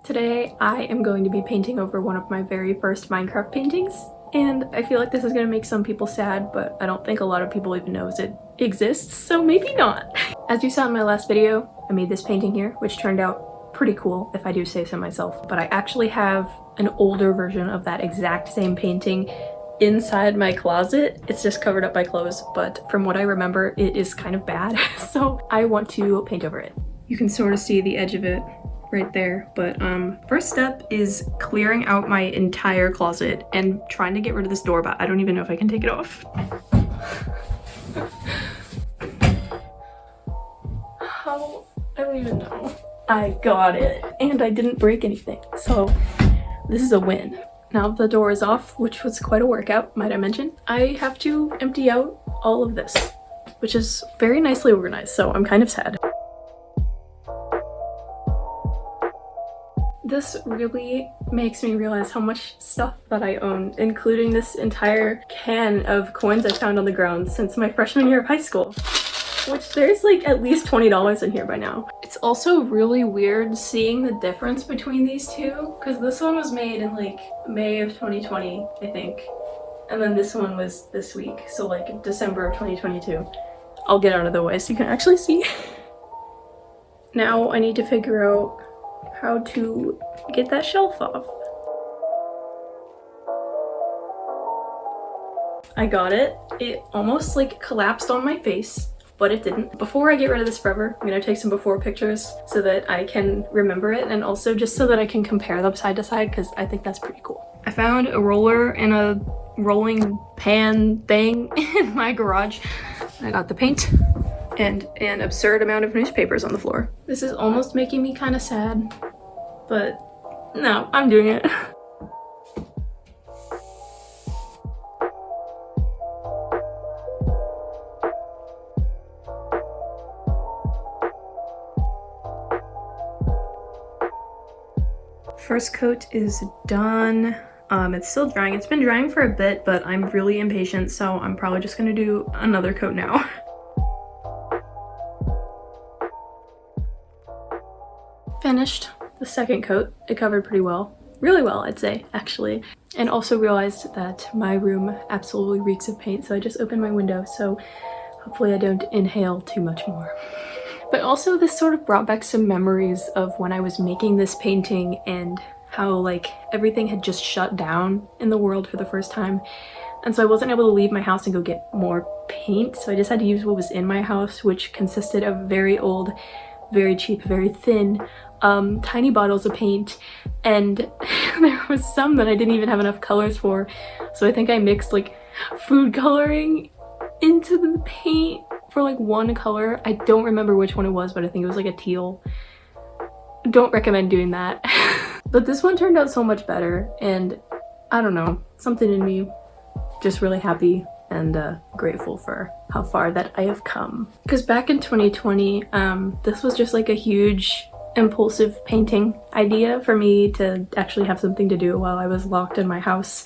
Today I am going to be painting over one of my very first Minecraft paintings, and I feel like this is going to make some people sad, but I don't think a lot of people even knows it exists, so maybe not. As you saw in my last video, I made this painting here, which turned out pretty cool if I do say so myself, but I actually have an older version of that exact same painting inside my closet. It's just covered up by clothes, but from what I remember, it is kind of bad, so I want to paint over it. You can sort of see the edge of it right there, but first step is clearing out my entire closet and trying to get rid of this door, but I don't even know if I can take it off. How? I don't even know. I got it, and I didn't break anything, so this is a win. Now the door is off, which was quite a workout, might I mention. I have to empty out all of this, which is very nicely organized, so I'm kind of sad. This really makes me realize how much stuff that I own, including this entire can of coins I found on the ground since my freshman year of high school, which there's like at least $20 in here by now. It's also really weird seeing the difference between these two, because this one was made in like May of 2020, I think, and then this one was this week, so like December of 2022. I'll get out of the way so you can actually see. Now I need to figure out how to get that shelf off. I got it. It almost like collapsed on my face, but it didn't. Before I get rid of this forever, I'm gonna take some before pictures so that I can remember it, and also just so that I can compare them side to side, because I think that's pretty cool. I found a roller and a rolling pan thing in my garage. I got the paint and an absurd amount of newspapers on the floor. This is almost making me kind of sad, but no, I'm doing it. First coat is done. It's still drying. It's been drying for a bit, but I'm really impatient, so I'm probably just gonna do another coat now. Finished the second coat. It covered pretty well. Really well, I'd say, actually. And also realized that my room absolutely reeks of paint, so I just opened my window, so hopefully I don't inhale too much more. But also this sort of brought back some memories of when I was making this painting and how like everything had just shut down in the world for the first time. And so I wasn't able to leave my house and go get more paint, so I just had to use what was in my house, which consisted of very old, very cheap, very thin, tiny bottles of paint, and there was some that I didn't even have enough colors for, so I think I mixed like food coloring into the paint for like one color. I don't remember which one it was, but I think it was like a teal. Don't recommend doing that. But this one turned out so much better, and I don't know, something in me just really happy and grateful for how far that I have come. Because back in 2020, this was just like a huge impulsive painting idea for me to actually have something to do while I was locked in my house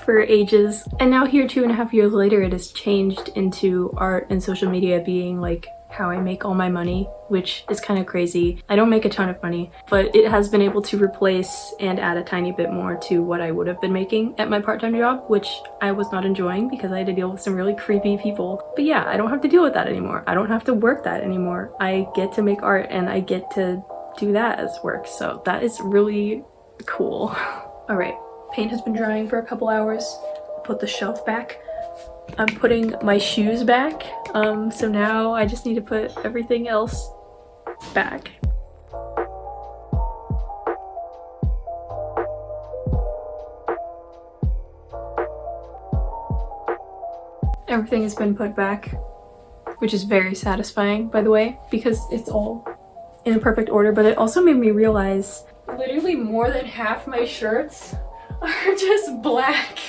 for ages. And now here 2.5 years later, it has changed into art and social media being like how I make all my money, which is kind of crazy. I don't make a ton of money, but it has been able to replace and add a tiny bit more to what I would have been making at my part-time job, which I was not enjoying because I had to deal with some really creepy people. But yeah, I don't have to deal with that anymore. I don't have to work that anymore. I get to make art and I get to do that as work, so that is really cool. All right, paint has been drying for a couple hours. Put the shelf back. I'm putting my shoes back, so now I just need to put everything else back. Everything has been put back, which is very satisfying, by the way, because it's all in perfect order, but it also made me realize literally more than half my shirts are just black.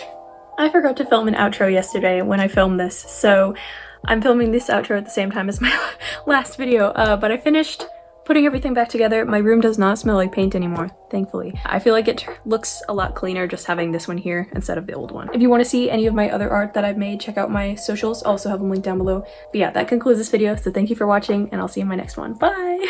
I forgot to film an outro yesterday when I filmed this, so I'm filming this outro at the same time as my last video, but I finished putting everything back together. My room does not smell like paint anymore, thankfully. I feel like it looks a lot cleaner just having this one here instead of the old one. If you want to see any of my other art that I've made, check out my socials. I'll also have them linked down below. But yeah, that concludes this video, so thank you for watching, and I'll see you in my next one. Bye!